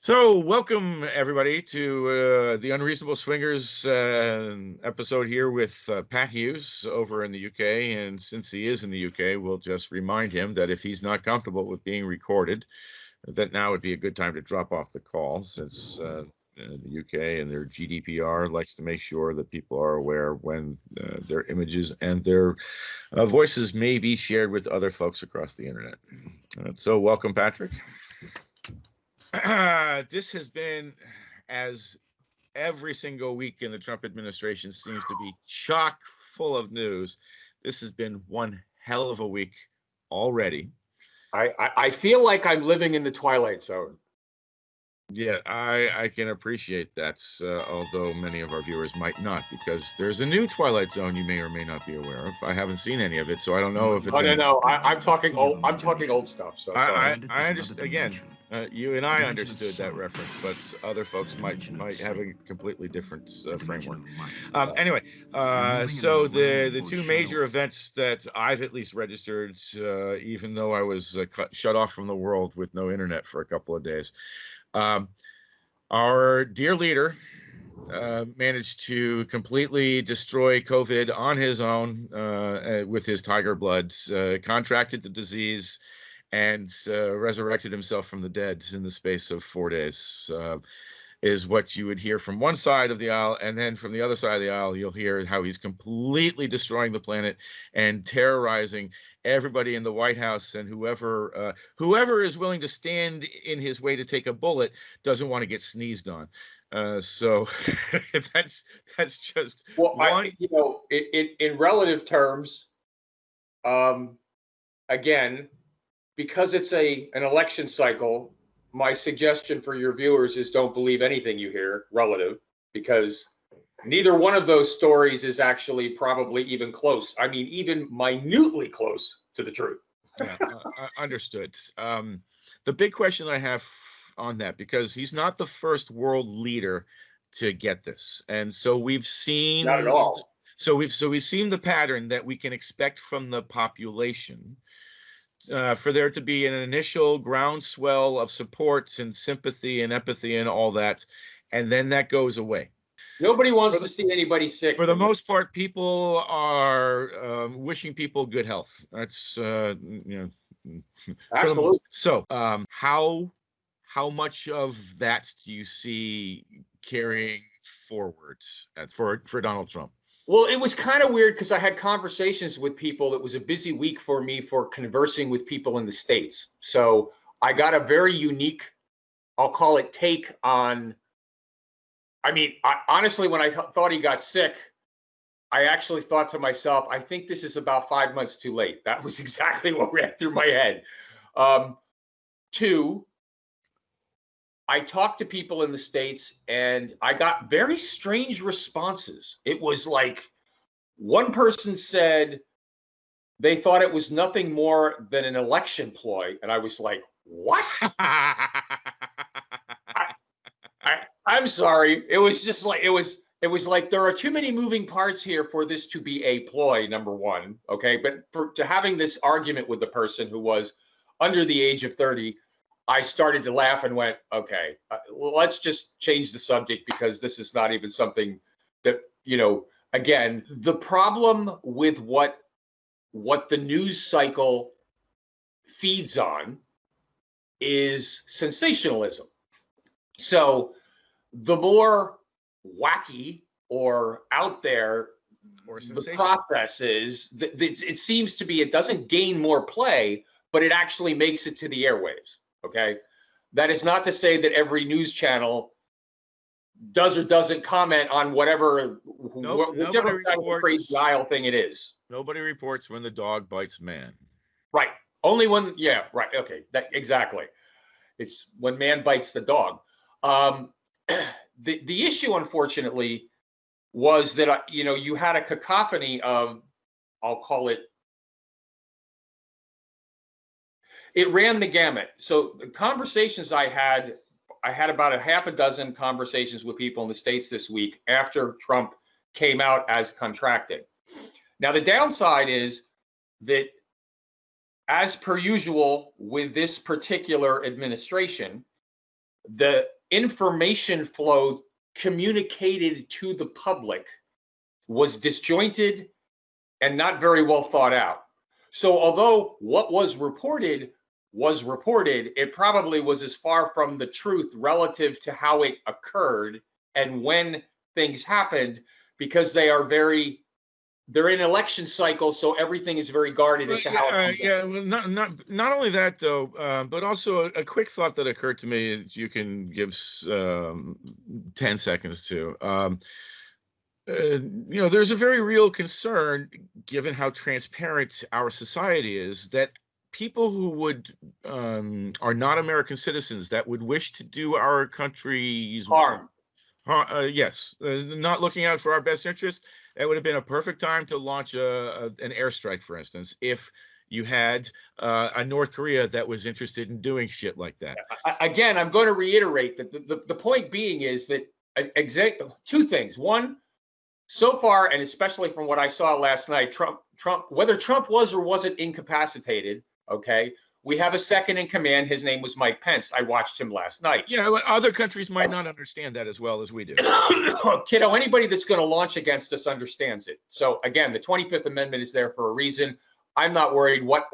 So, welcome everybody to the Unreasonable Swingers episode here with Pat Hughes over in the UK. And since he is in the UK, we'll just remind him that if he's not comfortable with being recorded, that now would be a good time to drop off the call, since the UK and their GDPR likes to make sure that people are aware when their images and their voices may be shared with other folks across the internet. So, welcome, Patrick. This has been, as every single week in the Trump administration seems to be chock full of news, this has been one hell of a week already. I feel like I'm living in the Twilight Zone. Yeah, I can appreciate that, although many of our viewers might not, because there's a new Twilight Zone you may or may not be aware of. I haven't seen any of it, so I don't know if it's. Oh no, I'm talking old. I'm talking old stuff. So I understand. Again, you and I understood that reference, but other folks might have a completely different framework. Anyway, so the two major events that I've at least registered, even though I was shut off from the world with no internet for a couple of days. Our dear leader managed to completely destroy COVID on his own with his tiger blood, contracted the disease, and resurrected himself from the dead in the space of 4 days, is what you would hear from one side of the aisle. And then from the other side of the aisle, you'll hear how he's completely destroying the planet and terrorizing everybody in the White House, and whoever is willing to stand in his way to take a bullet doesn't want to get sneezed on. So that's just one. In relative terms, again, because it's an election cycle, my suggestion for your viewers is don't believe anything you hear relative, because neither one of those stories is actually probably even close. I mean, even minutely close to the truth. Yeah, understood. The big question I have on that, because he's not the first world leader to get this, and so we've seen. Not at all. So we've seen the pattern that we can expect from the population. For there to be an initial groundswell of support and sympathy and empathy and all that, and then that goes away. Nobody wants to see anybody sick. For the most part, people are wishing people good health. That's Absolutely. So, how much of that do you see carrying forward for Donald Trump? Well, it was kind of weird because I had conversations with people. It was a busy week for me for conversing with people in the States. So I got a very unique, I'll call it, take on. I mean, honestly, when I thought he got sick, I actually thought to myself, I think this is about 5 months too late. That was exactly what ran through my head. Two, I talked to people in the States and I got very strange responses. It was like one person said they thought it was nothing more than an election ploy. And I was like, what? I'm sorry. It was just like, it was like, there are too many moving parts here for this to be a ploy, number one. Okay. But to having this argument with the person who was under the age of 30, I started to laugh and went, okay, let's just change the subject, because this is not even something that, again, the problem with what the news cycle feeds on is sensationalism. So the more wacky or out there the process is, it seems to be, it doesn't gain more play, but it actually makes it to the airwaves. Okay. That is not to say that every news channel does or doesn't comment on whichever kind of crazy aisle thing it is. Nobody reports when the dog bites man. Right. Only when, yeah, right. Okay. Exactly. It's when man bites the dog. The issue, unfortunately, was that, you had a cacophony of, I'll call it, it ran the gamut. So the conversations I had about a half a dozen conversations with people in the States this week after Trump came out as contracted. Now, the downside is that, as per usual with this particular administration, the information flow communicated to the public was disjointed and not very well thought out. So although what was reported, it probably was as far from the truth relative to how it occurred and when things happened, because they're in election cycles, so everything is very guarded as to how it comes out. Well, not only that though, but also a quick thought that occurred to me that you can give 10 seconds to. There's a very real concern, given how transparent our society is, that people who would are not American citizens that would wish to do our country's Harm. Yes, not looking out for our best interest. That would have been a perfect time to launch an airstrike, for instance, if you had a North Korea that was interested in doing shit like that. Again, I'm going to reiterate that the point being is that two things. One, so far, and especially from what I saw last night, Trump, whether Trump was or wasn't incapacitated, okay, we have a second in command. His name was Mike Pence. I watched him last night. Yeah, well, other countries might not understand that as well as we do. Kiddo, anybody that's going to launch against us understands it. So again, the 25th Amendment is there for a reason. I'm not worried what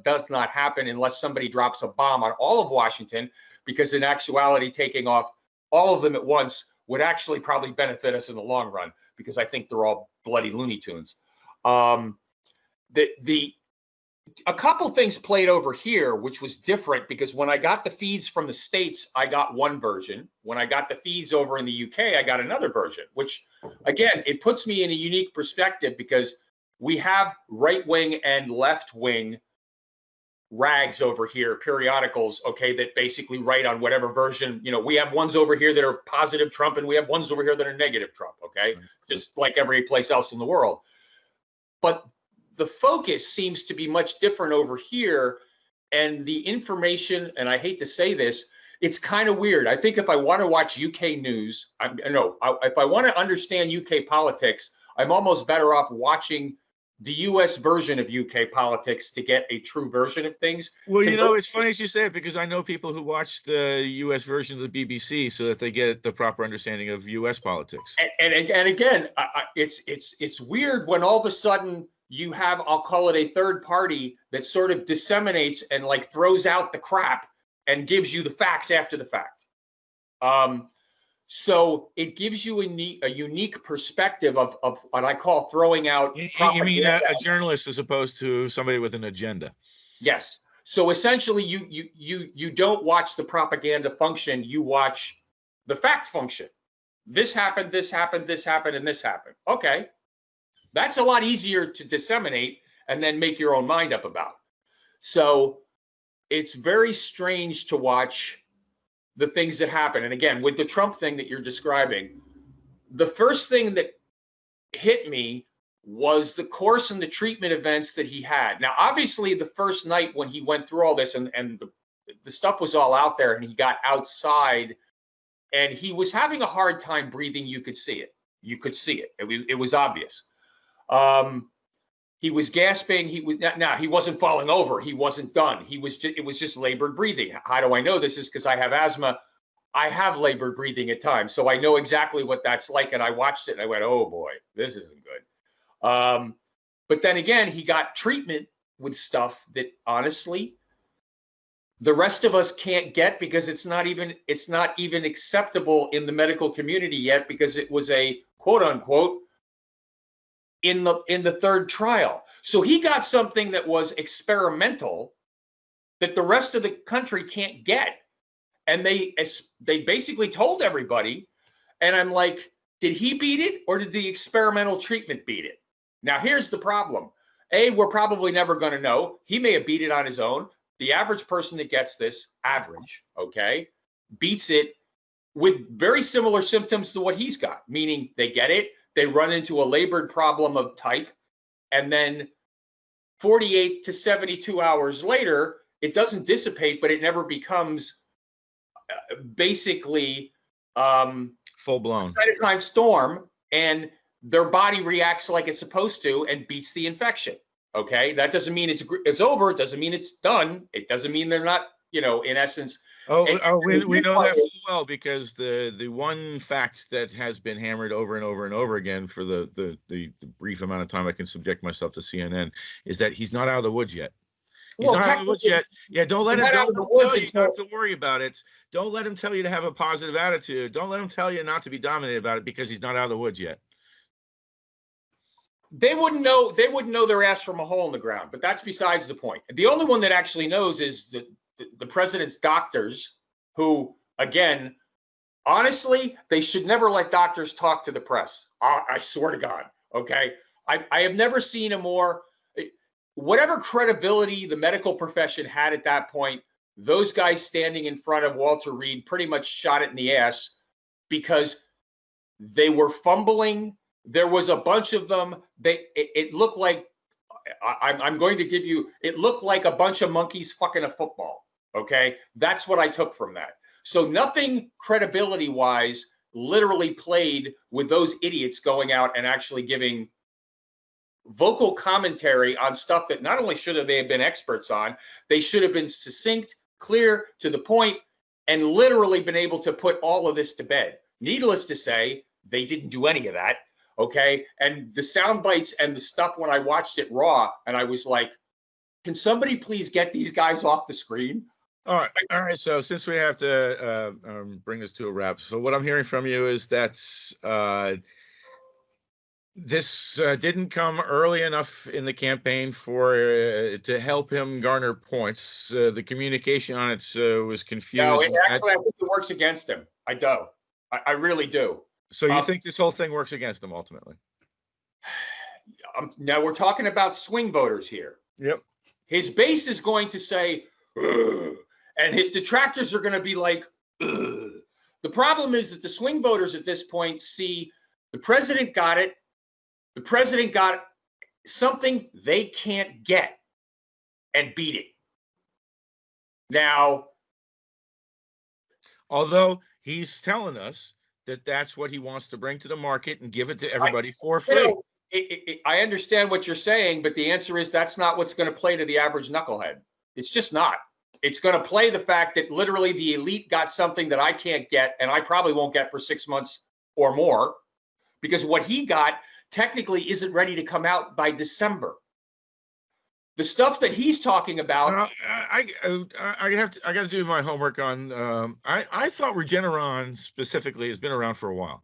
does not happen unless somebody drops a bomb on all of Washington, because in actuality, taking off all of them at once would actually probably benefit us in the long run, because I think they're all bloody Looney Tunes. A couple things played over here, which was different, because when I got the feeds from the States, I got one version. When I got the feeds over in the UK, I got another version, which, again, it puts me in a unique perspective, because we have right-wing and left-wing rags over here, periodicals, okay, that basically write on whatever version. We have ones over here that are positive Trump, and we have ones over here that are negative Trump, okay, just like every place else in the world. But the focus seems to be much different over here, and the information, and I hate to say this, it's kind of weird. I think if I want to watch UK news, if I want to understand UK politics, I'm almost better off watching the US version of UK politics to get a true version of things. Well, it's funny you say it, because I know people who watch the US version of the BBC so that they get the proper understanding of US politics. And again, it's weird when all of a sudden you have, I'll call it a third party that sort of disseminates and like throws out the crap and gives you the facts after the fact. So it gives you a unique perspective of what I call throwing out. You mean a journalist as opposed to somebody with an agenda? Yes. So essentially, you don't watch the propaganda function. You watch the fact function. This happened, this happened, this happened, and this happened. Okay. That's a lot easier to disseminate and then make your own mind up about. So it's very strange to watch the things that happen. And again, with the Trump thing that you're describing, the first thing that hit me was the course and the treatment events that he had. Now, obviously, the first night when he went through all this and the stuff was all out there and he got outside and he was having a hard time breathing, you could see it. You could see it. It was obvious. He was gasping. He wasn't falling over. He wasn't done. It was just labored breathing. How do I know this? Is because I have asthma. I have labored breathing at times, so I know exactly what that's like. And I watched it and I went, oh boy, this isn't good. But then again, he got treatment with stuff that honestly, the rest of us can't get, because it's not even acceptable in the medical community yet, because it was a quote unquote in the third trial. So he got something that was experimental that the rest of the country can't get. And they basically told everybody, and I'm like, did he beat it or did the experimental treatment beat it? Now, here's the problem. We're probably never going to know. He may have beat it on his own. The average person that gets this, okay, beats it with very similar symptoms to what he's got, meaning they get it, they run into a labored problem of type, and then 48 to 72 hours later, it doesn't dissipate, but it never becomes basically full-blown cytokine storm, and their body reacts like it's supposed to and beats the infection. Okay, that doesn't mean it's over. It doesn't mean it's done. It doesn't mean they're not, in essence. We know that full well, because the one fact that has been hammered over and over and over again for the brief amount of time I can subject myself to CNN is that he's not out of the woods yet. He's not out of the woods yet. Yeah, don't let him tell you not to worry about it. Don't let him tell you to have a positive attitude. Don't let him tell you not to be dominated about it, because he's not out of the woods yet. They wouldn't know their ass from a hole in the ground, but that's besides the point. The only one that actually knows is the president's doctors, who, again, honestly, they should never let doctors talk to the press. I swear to God. Okay. I have never seen a more, whatever credibility the medical profession had at that point, those guys standing in front of Walter Reed pretty much shot it in the ass, because they were fumbling. There was a bunch of them. It looked like, I'm going to give you, it looked like a bunch of monkeys fucking a football. Okay. That's what I took from that. So nothing credibility wise literally played with those idiots going out and actually giving vocal commentary on stuff that not only should they have been experts on, they should have been succinct, clear, to the point, and literally been able to put all of this to bed. Needless to say, they didn't do any of that. Okay. And the sound bites and the stuff, when I watched it raw, and I was like, can somebody please get these guys off the screen? All right. So since we have to bring this to a wrap, so what I'm hearing from you is that this didn't come early enough in the campaign for to help him garner points. The communication on it was confused. No, actually, I think it works against him. I do. I really do. So you think this whole thing works against him ultimately? Now we're talking about swing voters here. Yep. His base is going to say, ugh, and his detractors are going to be like, ugh. The problem is that the swing voters at this point see the president got it. The president got something they can't get and beat it. Now, although he's telling us that that's what he wants to bring to the market and give it to everybody for free. I understand what you're saying, but the answer is that's not what's going to play to the average knucklehead. It's just not. It's going to play the fact that literally the elite got something that I can't get, and I probably won't get for 6 months or more, because what he got technically isn't ready to come out by December. The stuff that he's talking about. I got to do my homework on. I thought Regeneron specifically has been around for a while.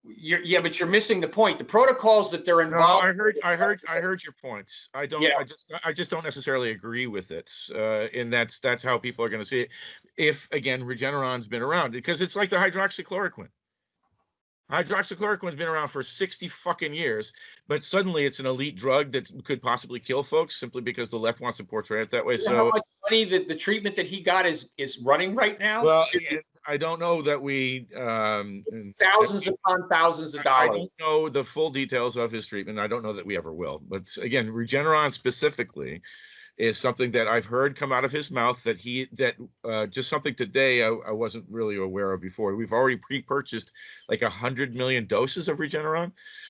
Yeah, but you're missing the point. The protocols that they're involved. No, I heard your points. I don't. Yeah. I just don't necessarily agree with it. And that's how people are going to see it. If again, Regeneron's been around, because it's like the hydroxychloroquine. Hydroxychloroquine's been around for 60 fucking years, but suddenly it's an elite drug that could possibly kill folks simply because the left wants to portray it that way. So how much money that the treatment that he got is running right now? Well, I don't know that we thousands upon thousands of dollars. I don't know the full details of his treatment. I don't know that we ever will. But again, Regeneron specifically is something that I've heard come out of his mouth that just something today I wasn't really aware of before. We've already pre-purchased like 100 million doses of Regeneron.